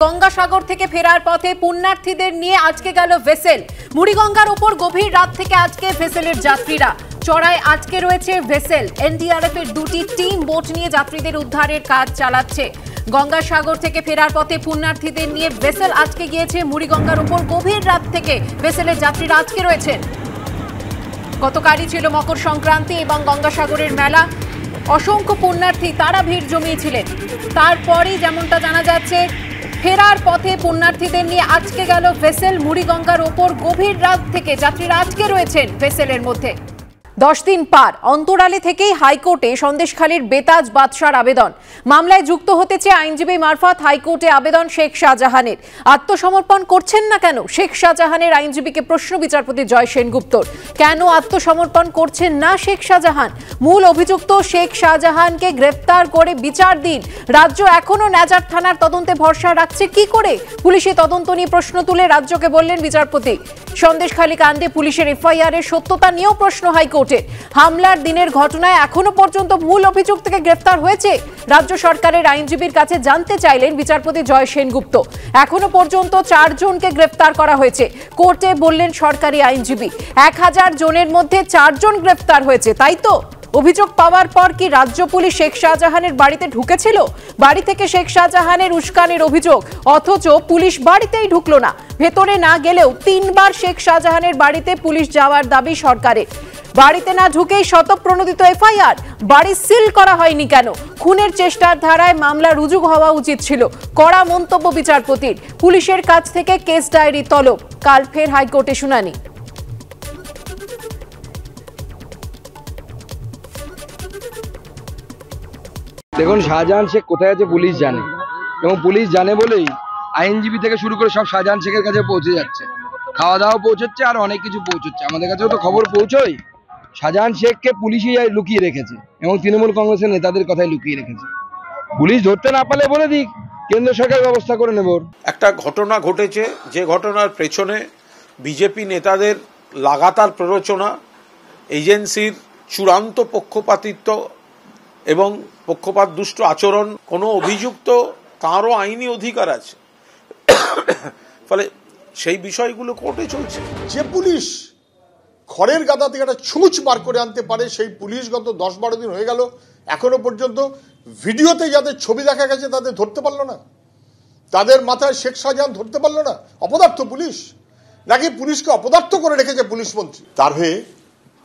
গঙ্গাসাগর থেকে ফেরার পথে পুণ্যার্থীদের নিয়ে আজকে গেল ভেসেল। মুড়িগঙ্গার উপর গভীর রাত থেকে আজকে ভেসেলের যাত্রীরা চড়ায় আজকে রয়েছে ভেসেল। এনডিআরএফ এর দুটি টিম বোট নিয়ে যাত্রীদের উদ্ধারের কাজ চালাচ্ছে। গঙ্গাসাগর থেকে ফেরার পথে পুণ্যার্থীদের নিয়ে ভেসেল আজকে গিয়েছে মুড়িগঙ্গার উপর গভীর রাত থেকে ভেসেলের যাত্রীরা আজকে রয়েছেন। গতকালই ছিল মকর সংক্রান্তি এবং গঙ্গাসাগরের মেলা। অসংখ্য পুণ্যার্থী তারা ভিড় জমিয়েছিলেন। তারপরই যেমনটা জানা যাচ্ছে ফেরার পথে পুণ্যার্থীদের নিয়ে আজকে গেল ভেসেল মুড়িগঙ্গার ওপর গভীর রাত থেকে যাত্রীরা আজকে রয়েছেন ভেসেলের মধ্যে। 10 দিন পার অন্তরালে থেকেই হাইকোর্টে সন্দেশখালীর বেতাজ বাদশার আবেদন। মামলায় যুক্ত হতে চেয়ে আইনজীবী মারফত হাইকোর্টে আবেদন শেখ শাহজাহানের। আত্মসমর্পণ করছেন না কেন? শেখ শাহজাহানের আইনজীবীকে প্রশ্ন বিচারপতি জয় সেনগুপ্তর। কেন আত্মসমর্পণ করছেন না শেখ শাহজাহান? মূল অভিযুক্ত শেখ শাহজাহানকে গ্রেফতার করে বিচার দিন। রাজ্য এখনো নেজার থানার তদন্তে ভরসা রাখছে কি করে? পুলিশি তদন্ত নিয়ে প্রশ্ন তুলে রাজ্যকে বললেন বিচারপতি। সন্দেশখালী কাণ্ডে পুলিশের এফআইআর এর সত্যতা নিয়েও প্রশ্ন হাইকোর্টে। হামলার দিনের ঘটনায় এখনো পর্যন্ত মূল অভিযুক্তকে গ্রেফতার হয়েছে? রাজ্য সরকারের আইনজীবীর কাছে জানতে চাইলেন বিচারপতি জয় সেনগুপ্ত। এখনো পর্যন্ত 4 জনকে গ্রেফতার করা হয়েছে। কোর্টে বললেন সরকারি আইনজীবী 1000 জনের মধ্যে 4 জন গ্রেফতার হয়েছে, তাই তো? অভিযোগ পাওয়ার পর কি রাজ্য পুলিশ শেখ শাহজাহানের বাড়িতে ঢুকেছিল? বাড়ি থেকে শেখ শাহজাহানের উস্কানির অভিযোগ, অথচ পুলিশ বাড়িতেই ঢুকলো না। ভেতরে না গেলেও 3 বার শেখ শাহজাহানের বাড়িতে পুলিশ যাওয়ার দাবি সরকারের। বাড়িতে না ঢুকেই শতপ্রণোদিত এফআইআর। বাড়ি সিল করা হয়নি কেন? খুনের চেষ্টার ধারায় মামলা রুজু হওয়া উচিত ছিল। কড়া মন্তব্য বিচারপতির। পুলিশের কাছ থেকে কেস ডায়েরি তলব। কাল ফের হাইকোর্টে শুনানি। দেখুন, শাহজাহান শেখ কোথায় আছে পুলিশ জানে, এবং পুলিশ জানে বলেই আইনজীবী থেকে শুরু করে সব শাহজাহান শেখের কাছে পৌঁছে যাচ্ছে। খাওয়া দাওয়া পৌঁছচ্ছে, আর অনেক কিছু পৌঁছচ্ছে। আমাদের কাছেও তো খবর পৌঁছয়। শাহজাহান শেখকে পুলিশই লুকিয়ে রেখেছে, এবং তৃণমূল কংগ্রেসের নেতাদের কথাই লুকিয়ে রেখেছে। পুলিশ ধরতে না পারলে বলে দিক, কেন্দ্র সরকার ব্যবস্থা করে নেব। একটা ঘটনা ঘটেছে, যে ঘটনার পেছনে বিজেপি নেতাদের লাগাতার প্ররোচনা, এজেন্সির চূড়ান্ত পক্ষপাতিত্ব এবং পক্ষপাত দুষ্ট আচরণ। কোনো অভিযুক্ত তাঁরও আইনি অধিকার আছে, ফলে সেই বিষয়গুলো কোর্টে চলছে। যে পুলিশ খড়ের গাদা থেকে একটা ছুঁচ বার করে আনতে পারে, সেই পুলিশ গত 10-12 দিন হয়ে গেল এখনো পর্যন্ত ভিডিওতে যাদের ছবি দেখা গেছে তাদের ধরতে পারলো না। তাদের মাথায় শেখ শাহজাহান ধরতে পারলো না। অপদার্থ পুলিশ, নাকি পুলিশকে অপদার্থ করে রেখেছে পুলিশ মন্ত্রী? তার হয়ে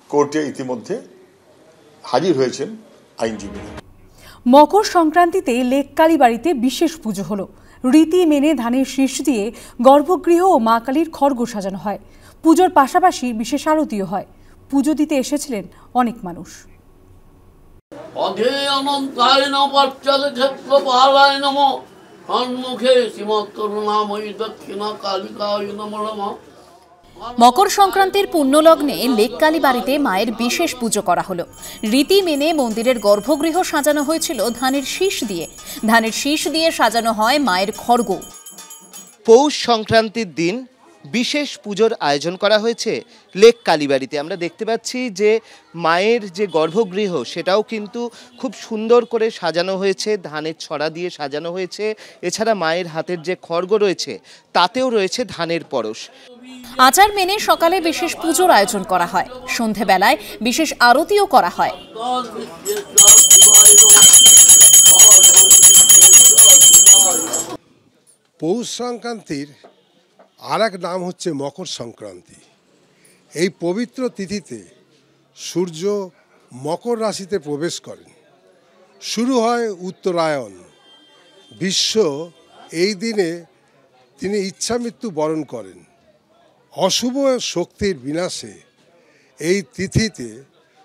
কোর্টে ইতিমধ্যে হাজির হয়েছেন আইনজীবীরা। মকর সংক্রান্তিতে লেক কালীবাড়িতে বিশেষ পুজো হলো। রীতি মেনে ধানের শীষ দিয়ে গর্ভগৃহ ও মা কালীর খড়গ সাজানো হয়। পুজোর পাশাপাশি বিশেষ আরতিও হয়। পুজো দিতে এসেছিলেন অনেক মানুষ। মকর সংক্রান্তির পুণ্যলগ্নে লেক কালীবাড়িতে মায়ের বিশেষ পুজো করা হলো। রীতি মেনে মন্দিরের গর্ভগৃহ সাজানো হয়েছিল ধানের শীষ দিয়ে। ধানের শীষ দিয়ে সাজানো হয় মায়ের খড়গ। পৌষ সংক্রান্তির দিন বিশেষ পুজোর আয়োজন করা হয়েছে লেক কালীবাড়িতে। আমরা দেখতে পাচ্ছি যে মায়ের যে গর্ভগৃহ সেটাও কিন্তু খুব সুন্দর করে সাজানো হয়েছে, ধানের ছড়া দিয়ে সাজানো হয়েছে। এছাড়া মায়ের হাতের যে খড়গ রয়েছে তাতেও রয়েছে ধানের পরশ। আচার মেনে সকালে বিশেষ পুজোর আয়োজন করা হয়। সন্ধেবেলায় বিশেষ আরতিও করা হয়। পৌষ সংক্রান্তির আর এক নাম হচ্ছে মকর সংক্রান্তি। এই পবিত্র তিথিতে সূর্য মকর রাশিতে প্রবেশ করেন। শুরু হয় উত্তরায়ণ। বিশ্ব এই দিনে তিনি ইচ্ছামৃত্যু বরণ করেন। অশুভ শক্তির বিনাশে এই তিথিতে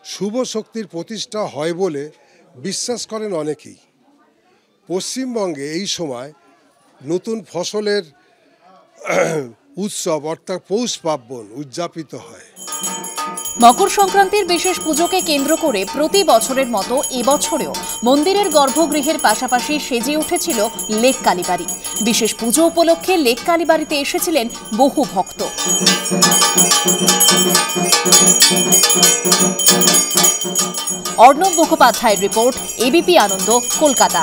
শুভ শক্তির প্রতিষ্ঠা হয় বলে বিশ্বাস করেন অনেকেই। পশ্চিমবঙ্গে এই সময় নতুন ফসলের উৎসব অর্থাৎ পৌষ পার্বণ উদযাপিত হয়। মকর সংক্রান্তির বিশেষ পুজোকে কেন্দ্র করে প্রতি বছরের মতো এবছরেও মন্দিরের গর্ভগৃহের পাশাপাশি সেজে উঠেছিল লেক কালীবাড়ি। বিশেষ পুজো উপলক্ষে লেক কালীবাড়িতে এসেছিলেন বহু ভক্ত। অর্ণব মুখোপাধ্যায়ের রিপোর্ট, এবিপি আনন্দ, কলকাতা।